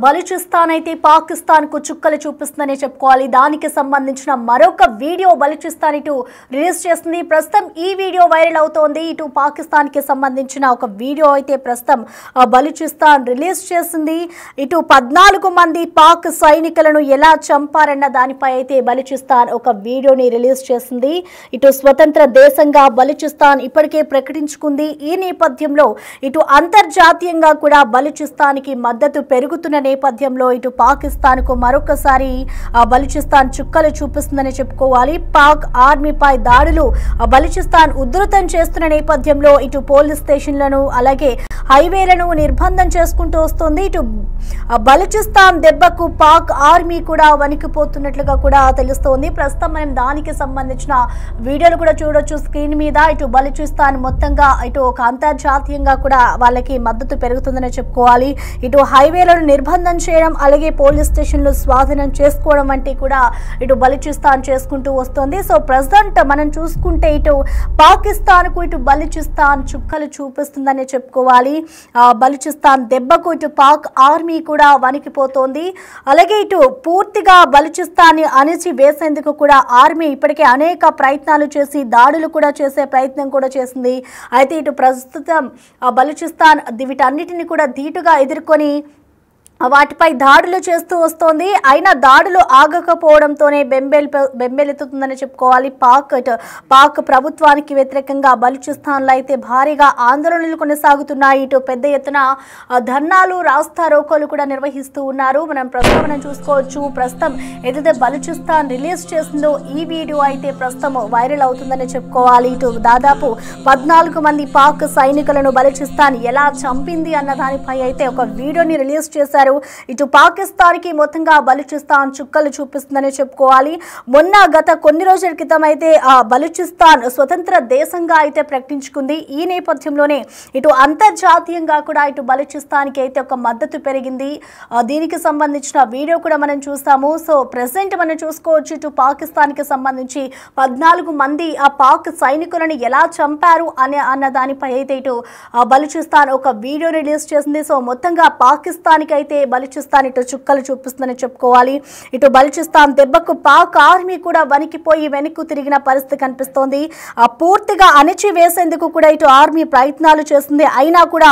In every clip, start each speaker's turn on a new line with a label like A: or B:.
A: బలూచిస్తాన్ అయితే పాకిస్తాన్ కు చుక్కలు చూపిస్తుందని చెప్పుకోవాలి. దానికి సంబంధించిన మరొక వీడియో బలూచిస్తాన్ ఇటు రిలీజ్ చేస్తుంది. ప్రస్తుతం ఈ వీడియో వైరల్ అవుతోంది. ఇటు పాకిస్తాన్ కి సంబంధించిన ఒక వీడియో అయితే ప్రస్తుతం బలూచిస్తాన్ రిలీజ్ చేసింది. ఇటు 14 మంది పాక్ సైనికులను ఎలా చంపారన్న దానిపై అయితే బలూచిస్తాన్ ఒక వీడియోని రిలీజ్ చేసింది. ఇటు స్వతంత్ర దేశంగా బలూచిస్తాన్ ఇప్పటికే ప్రకటించుకుంది. ఈ నేపథ్యంలో ఇటు అంతర్జాతీయంగా కూడా బలూచిస్తాన్ కి మద్దతు పెరుగుతున్న నేపథ్యంలో ఇటు పాకిస్తాన్ కు మరొకసారి బలూచిస్తాన్ చుక్కలు చూపిస్తుందని చెప్పుకోవాలి. పాక్ ఆర్మీపై దాడులు బలూచిస్తాన్ ఉధృతం చేస్తున్న నేపథ్యంలో ఇటు పోలీస్ స్టేషన్లను అలాగే హైవేలను నిర్బంధం చేసుకుంటూ వస్తుంది. ఇటు బలూచిస్తాన్ దెబ్బకు పాక్ ఆర్మీ కూడా వణికిపోతున్నట్లుగా కూడా తెలుస్తోంది. ప్రస్తుతం మనం దానికి సంబంధించిన వీడియోలు కూడా చూడొచ్చు స్క్రీన్ మీద. ఇటు బలూచిస్తాన్ మొత్తంగా ఇటు ఒక అంతర్జాతీయంగా కూడా వాళ్ళకి మద్దతు పెరుగుతుందని చెప్పుకోవాలి. ఇటు హైవేలను నిర్బంధం చేయడం అలాగే పోలీస్ స్టేషన్లు స్వాధీనం చేసుకోవడం వంటి కూడా ఇటు బలూచిస్తాన్ చేసుకుంటూ వస్తుంది. సో ప్రెసిడెంట్ మనం చూసుకుంటే ఇటు పాకిస్తాన్ కు ఇటు బలూచిస్తాన్ చుక్కలు చూపిస్తుందని చెప్పుకోవాలి. బలూచిస్తాన్ దెబ్బకు ఇటు పాక్ ఆర్మీ కూడా వణికిపోతోంది. అలాగే ఇటు పూర్తిగా బలూచిస్తాన్ అణిచి వేసేందుకు కూడా ఆర్మీ ఇప్పటికే అనేక ప్రయత్నాలు చేసి దాడులు కూడా చేసే ప్రయత్నం కూడా చేసింది. అయితే ఇటు ప్రస్తుతం బలూచిస్తాన్ వీటన్నిటిని కూడా ధీటుగా ఎదుర్కొని వాటిపై దాడులు చేస్తూ వస్తోంది. అయినా దాడులు ఆగకపోవడంతోనే బెంబేలెత్తుతుందని చెప్పుకోవాలి. పాక్ ప్రభుత్వానికి వ్యతిరేకంగా బలూచిస్తాన్లో అయితే భారీగా ఆందోళనలు కొనసాగుతున్నాయి. ఇటు పెద్ద ఎత్తున ధర్నాలు రాస్తారోకోలు కూడా నిర్వహిస్తూ ఉన్నారు. మనం చూసుకోవచ్చు. ప్రస్తుతం ఏదైతే బలూచిస్తాన్ రిలీజ్ చేసిందో ఈ వీడియో అయితే ప్రస్తుతం వైరల్ అవుతుందని చెప్పుకోవాలి. ఇటు దాదాపు 14 మంది పాక్ సైనికులను బలూచిస్తాన్ ఎలా చంపింది అన్న దానిపై అయితే ఒక వీడియోని రిలీజ్ చేశారు. ఇటు పాకిస్తాన్ కి మొత్తంగా బలూచిస్తాన్ చుక్కలు చూపిస్తుందని చెప్పుకోవాలి. గత కొన్ని రోజుల క్రితం అయితే బలూచిస్తాన్ స్వతంత్ర దేశంగా అయితే ప్రకటించుకుంది. ఈ నేపథ్యంలోనే ఇటు అంతర్జాతీయంగా కూడా ఇటు బలూచిస్తాన్ కి అయితే ఒక మద్దతు పెరిగింది. దీనికి సంబంధించిన వీడియో కూడా మనం చూస్తాము. సో ప్రెసెంట్ మనం చూసుకోవచ్చు. ఇటు పాకిస్తాన్ కి సంబంధించి 14 మంది ఆ పాక్ సైనికులను ఎలా చంపారు అన్న దానిపై అయితే ఇటు బలూచిస్తాన్ ఒక వీడియో రిలీజ్ చేసింది. సో మొత్తంగా పాకిస్తాన్ కి అయితే బలూచిస్తాన్ ఇటు చుక్కలు చూపిస్తుందని చెప్పుకోవాలి. ఇటు బలూచిస్తాన్ దెబ్బకు పాక్ ఆర్మీ కూడా వణికిపోయి వెనక్కు తిరిగిన పరిస్థితి కనిపిస్తోంది. పూర్తిగా అణిచి వేసేందుకు కూడా ఇటు ఆర్మీ ప్రయత్నాలు చేస్తుంది. అయినా కూడా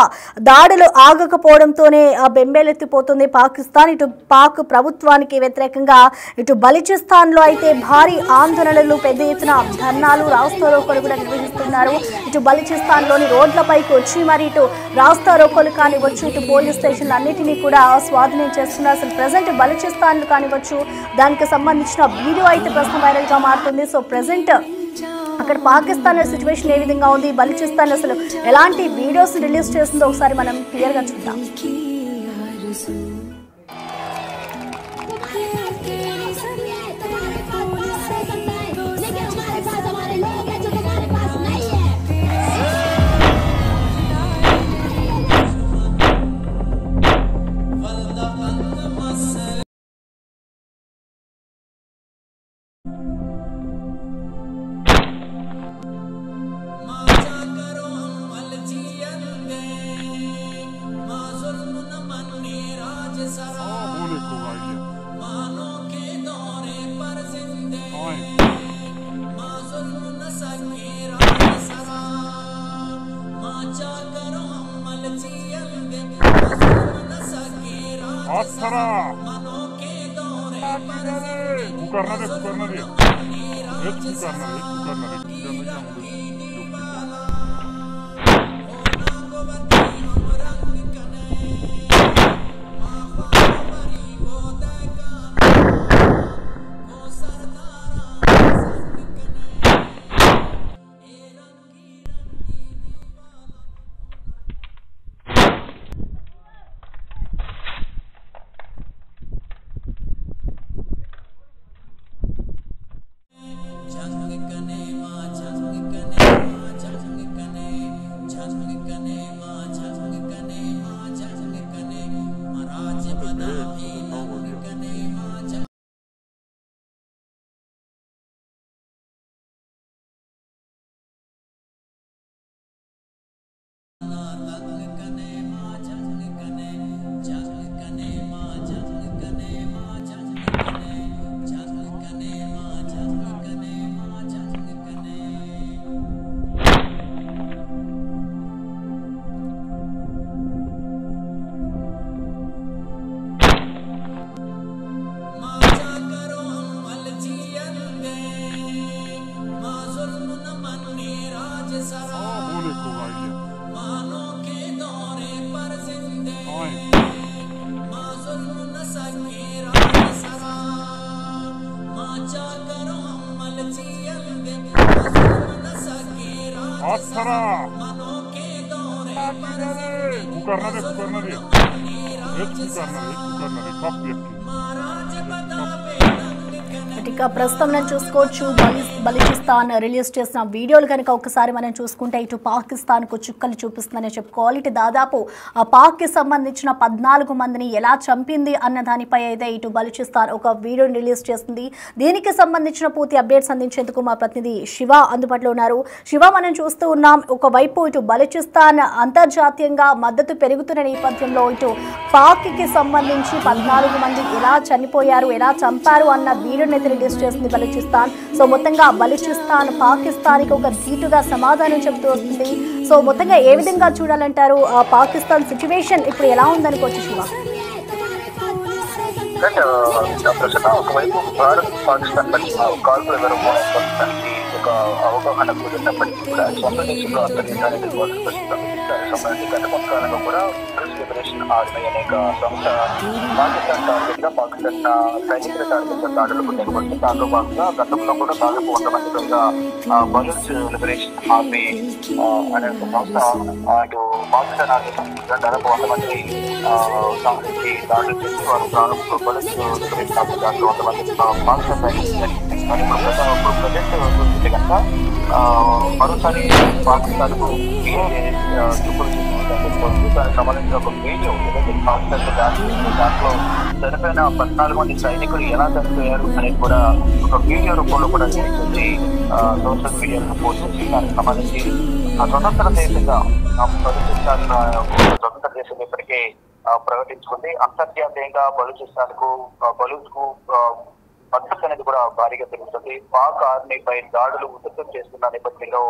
A: దాడులు ఆగకపోవడంతోనే బెంబేలెత్తిపోతుంది పాకిస్తాన్. ఇటు పాక్ ప్రభుత్వానికి వ్యతిరేకంగా ఇటు బలూచిస్తాన్ లో అయితే భారీ ఆందోళనలు పెద్ద ఎత్తున ధర్నాలు రాస్తారోకోలు కూడా నిర్వహిస్తున్నారు. ఇటు బలూచిస్తాన్ లోని రోడ్లపైకి వచ్చి మరి ఇటు రాస్తారోకోలు కానివచ్చు ఇటు పోలీస్ స్టేషన్లు అన్నిటినీ కూడా స్వాధీనం చేస్తున్నారు. అసలు ప్రజెంట్ బలూచిస్తాన్ కానివచ్చు దానికి సంబంధించిన వీడియో అయితే ప్రస్తుతం వైరల్ గా మారుతుంది. సో ప్రజెంట్ అక్కడ పాకిస్తాన్ సిచ్యువేషన్ ఏ విధంగా ఉంది, బలూచిస్తాన్ అసలు ఎలాంటి వీడియోస్ రిలీజ్ చేస్తుందో ఒకసారి మనం క్లియర్ గా చూద్దాం.
B: Atsana! Kukarna de. Hiç kukarna de. Kap yapayım.
A: ఇక ప్రస్తుతం మనం చూసుకోవచ్చు బలూచిస్తాన్ రిలీజ్ చేసిన వీడియోలు కనుక ఒకసారి మనం చూసుకుంటే ఇటు పాకిస్తాన్కు చుక్కలు చూపిస్తుందని చెప్పుకోవాలి. ఇటు దాదాపు ఆ పాక్కి సంబంధించిన 14 మందిని ఎలా చంపింది అన్న దానిపై అయితే ఇటు బలూచిస్తాన్ ఒక వీడియోని రిలీజ్ చేస్తుంది. దీనికి సంబంధించిన పూర్తి అప్డేట్స్ అందించేందుకు మా ప్రతినిధి శివ అందుబాటులో ఉన్నారు. శివ, మనం చూస్తూ ఉన్నాం, ఒకవైపు ఇటు బలూచిస్తాన్ అంతర్జాతీయంగా మద్దతు పెరుగుతున్న నేపథ్యంలో ఇటు పాక్కి సంబంధించి 14 మంది ఎలా చనిపోయారు, ఎలా చంపారు అన్న వీడియోని రిలీజ్ చేస్తుంది బలూచిస్తాన్. సో మొత్తంగా బలూచిస్తాన్ పాకిస్తాన్కి ఒక ధీటుగా సమాధానం చెబుతూ వస్తుంది. సో మొత్తంగా ఏ విధంగా చూడాలంటారు? పాకిస్తాన్ సిచ్యువేషన్ ఇప్పుడు ఎలా ఉందనుకోవచ్చు శివ?
C: ఒకవైపు భారత్ పాకిస్తాన్ మధ్య కాల్పుల విరమణానికి ఒక అవగాహన కుదిరినప్పటికీ కూడా సొంత దేశంలో అంతర్యుద్ధానికి సంబంధించి గత కొంతకాలంగా కూడా లిబరేషన్ ఆర్మీ అనే సంస్థ పాకిస్తాన్ టార్గెట్ గా పాకిస్తాన్ సైనికుల టార్గెట్ గా దాడులకు నిర్వహించి దాంట్లో భాగంగా గతంలో కూడా దాదాపు 100 మంది పైగా బలూచ్ లిబరేషన్ ఆర్మీ అనే సంస్థ అటు పాకిస్తాన్ ఆర్మీ దాదాపు 100 మంది సంబంధించి దాడులు చేసి వారు ప్రారంభంలో బలూచ్ లిబరేషన్ ఆర్మీ దాంట్లో 100 మంది పాకిస్తాన్ సైనికులు ప్రజెంట్ చూస్తే కనుక మరోసారి పాకిస్తాన్ కు చూపులు చేసిన దానికి సంబంధించిన ఒక వీడియో పాకిస్తాన్ దాంట్లో చనిపోయిన 14 మంది సైనికులు ఎలా చనిపోయారు అనేది కూడా ఒక వీడియో రూపంలో కూడా చేసి సోషల్ మీడియాలో పోస్ట్ చేసి దానికి సంబంధించి స్వతంత్ర దేశంగా బలూచిస్తాన్ స్వతంత్ర దేశం ఇప్పటికే ప్రకటించుకుంది. అంతర్జాతీయంగా బలూచిస్తాన్ కు బలూచ్ కు మద్దతు అనేది కూడా భారీగా పెరుగుతుంది. పాక్ ఆర్మీపై దాడులు ఉధృతం చేస్తున్న నేపథ్యంలో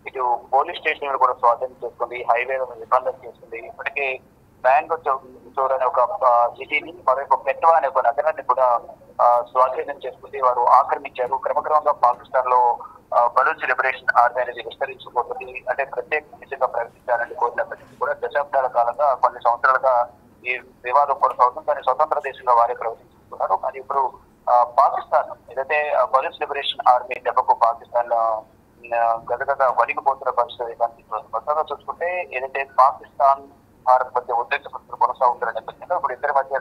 C: ఇటు పోలీస్ స్టేషన్ కూడా స్వాధీనం చేసుకుంది, హైవేలను నిర్బంధం చేస్తుంది. ఇప్పటికే బెంగళూరు అనే ఒక సిటీని, మరొక పెట్వా అనే ఒక నగరాన్ని కూడా స్వాధీనం చేసుకుంది. వారు ఆక్రమించారు. క్రమక్రమంగా పాకిస్తాన్ లో బలూచ్ లిబరేషన్ ఆర్మీ అనేది విస్తరించిపోతుంది. అంటే ప్రత్యేక దేశంగా ప్రకటించాలని కోరినప్పటికీ కూడా దశాబ్దాల కాలంగా, కొన్ని సంవత్సరాలుగా ఈ వివాదం కొనసాగుతుంది. కానీ స్వతంత్ర దేశంగా వారే ప్రకటించుకున్నారు. కానీ ఇప్పుడు పాకిస్తాన్ ఏదైతే బలూచ్ లిబరేషన్ ఆర్మీ దెబ్బకు పాకిస్తాన్ గదగద వణికిపోతున్న పరిస్థితి కనిపిస్తుంది. మొత్తంగా చూసుకుంటే ఏదైతే పాకిస్తాన్ భారత్ మధ్య ఉద్రిక్త పరిస్థితులు కొనసాగుతున్న నేపథ్యంలో ఇప్పుడు ఇద్దరి మధ్య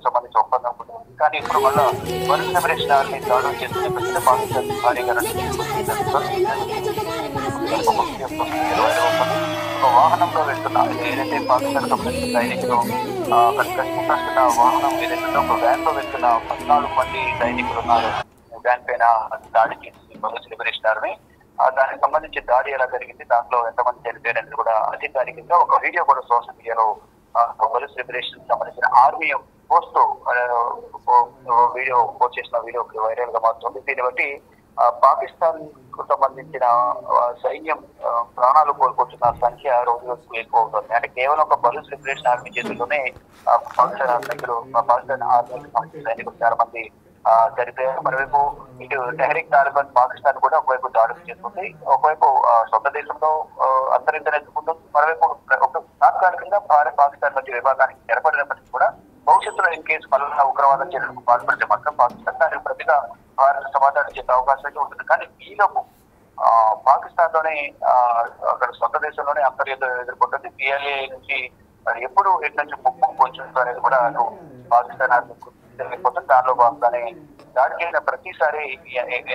C: సంబంధించి ఒప్పందం ఉంటుంది. కానీ ఇప్పుడు మళ్ళా బలూచ్ లిబరేషన్ ఆర్మీ దాడులు చేస్తున్న నేపథ్యంలో పాకిస్తాన్ భారీగా ఒక వాహనంలో వెళ్తున్న ఏదైతే పాకిస్తాన్ సంబంధించిన సైనికులు కష్టపడుతున్న వాహనం ఏదైతే ఒక వ్యాన్ లో వెళ్తున్న 14 మంది సైనికులు ఉన్నారు. వ్యాన్ పైన దాడి చేసింది బలూచ్ లిబరేషన్ ఆర్మీ. దానికి సంబంధించి దాడి ఎలా జరిగింది, దాంట్లో ఎంతమంది చనిపోయారనేది కూడా అధికారికంగా ఒక వీడియో కూడా సోషల్ మీడియాలో బలూచ్ లిబరేషన్ సంబంధించిన ఆర్మీ పోస్ట్ వీడియో పోస్ట్ చేసిన వీడియో వైరల్ గా మారుతుంది. దీన్ని బట్టి పాకిస్తాన్ కు సంబంధించిన సైన్యం ప్రాణాలు కోల్పోతున్న సంఖ్య రోజు రోజుకు ఎక్కువ అవుతుంది. అంటే కేవలం ఒక బలూచ్ లిబరేషన్ ఆర్మీ చేతుల్లోనే పాకిస్తాన్ ఆర్మీ సైనికులు చాలా మంది చనిపోయారు. మరోవైపు ఇటు టెహ్రీక్ తాలిబాన్ పాకిస్తాన్ కూడా ఒకవైపు దాడులు చేస్తుంది, ఒకవైపు సొంత దేశంలో అంతరించలేకపోతుంది. మరోవైపు తాత్కాలికంగా భారత్ పాకిస్తాన్ మధ్య విభాగానికి ఏర్పడినప్పటికీ కూడా భవిష్యత్తులో ఇన్ కేసు మళ్ళా ఉగ్రవాదం చర్యలకు పాల్పడితే మాత్రం పాకిస్తాన్ దానికి ప్రతిగా భారత్ సమాధానం చేసే అవకాశం అయితే ఉంటుంది. కానీ ఈలోపు పాకిస్తాన్ లోనే అక్కడ సొంత దేశంలోనే అంతర్యుద్ధం ఎదుర్కొంటుంది. పిఎల్ఏ నుంచి ఎప్పుడు ఎటు నుంచి ముప్పు పొందుతుంది అనేది కూడా పాకిస్తాన్ జరిగిపోతుంది. దానిలో భాగంగానే దాడి చేసిన ప్రతిసారి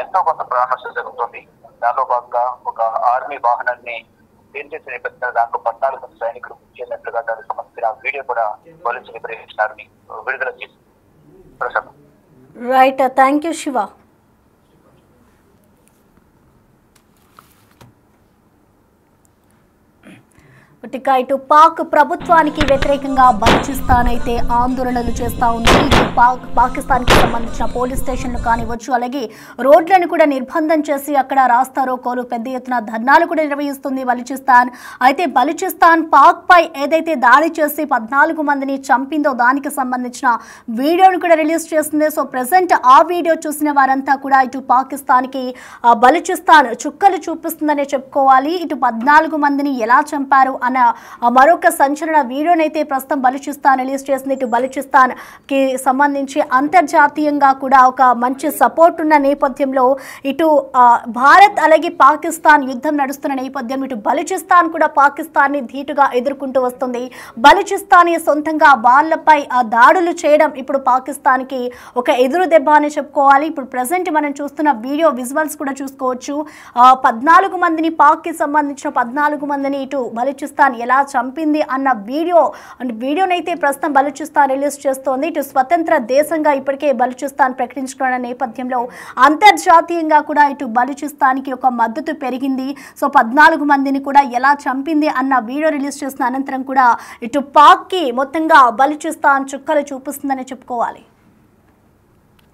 C: ఎంతో కొంత ప్రాణ నష్టం జరుగుతుంది. దానిలో భాగంగా ఒక ఆర్మీ వాహనాన్ని ఏం చేసిన నేపథ్యంలో దాంట్లో 14 మంది సైనికులు చేసినట్లుగా దానికి సంబంధించిన వీడియో కూడా బలూచ్ లిబరేషన్ ఆర్మీ విడుదల చేసింది. Prasad
A: right, thank you Shiva. ఇక ఇటు పాక్ ప్రభుత్వానికి వ్యతిరేకంగా బలూచిస్తాన్ అయితే ఆందోళనలు చేస్తూ ఉంది. ఇటు పాకిస్తాన్కి సంబంధించిన పోలీస్ స్టేషన్లు కానివ్వచ్చు, అలాగే రోడ్లను కూడా నిర్బంధం చేసి అక్కడ రాస్తా రోకోలు పెద్ద ఎత్తున ధర్నాలు కూడా నిర్వహిస్తుంది బలూచిస్తాన్. అయితే బలూచిస్తాన్ పాక్ పై ఏదైతే దాడి చేసి 14 మందిని చంపిందో దానికి సంబంధించిన వీడియోను కూడా రిలీజ్ చేస్తుంది. సో ప్రెసెంట్ ఆ వీడియో చూసిన వారంతా కూడా ఇటు పాకిస్తాన్కి బలూచిస్తాన్ చుక్కలు చూపిస్తుందనే చెప్పుకోవాలి. ఇటు 14 మందిని ఎలా చంపారు అన్న అన్న మరొక సంచలన వీడియోనైతే ప్రస్తుతం బలూచిస్తాన్ రిలీజ్ చేసింది. ఇటు బలూచిస్తాన్ కి సంబంధించి అంతర్జాతీయంగా కూడా ఒక మంచి సపోర్ట్ ఉన్న నేపథ్యంలో ఇటు భారత్ అలాగే పాకిస్తాన్ యుద్ధం నడుస్తున్న నేపథ్యం ఇటు బలూచిస్తాన్ కూడా పాకిస్తాన్ ని ధీటుగా ఎదుర్కొంటూ వస్తుంది. బలూచిస్తాన్ సొంతంగా వాళ్ళపై దాడులు చేయడం ఇప్పుడు పాకిస్తాన్ కి ఒక ఎదురు దెబ్బ అని చెప్పుకోవాలి. ఇప్పుడు ప్రెసెంట్ మనం చూస్తున్న వీడియో విజువల్స్ కూడా చూసుకోవచ్చు. 14 మందిని పాక్ కి సంబంధించిన 14 మందిని ఇటు బలూచిస్తాన్ ఎలా చంపింది అన్న వీడియోనైతే ప్రస్తుతం బలూచిస్తాన్ రిలీజ్ చేస్తోంది. ఇటు స్వతంత్ర దేశంగా ఇప్పటికే బలూచిస్తాన్ ప్రకటించుకున్న నేపథ్యంలో అంతర్జాతీయంగా కూడా ఇటు బలూచిస్తాన్ కి ఒక మద్దతు పెరిగింది. సో 14 మందిని కూడా ఎలా చంపింది అన్న వీడియో రిలీజ్ చేసిన అనంతరం కూడా ఇటు పాక్ కి మొత్తంగా బలూచిస్తాన్ చుక్కలు చూపిస్తుందని చెప్పుకోవాలి.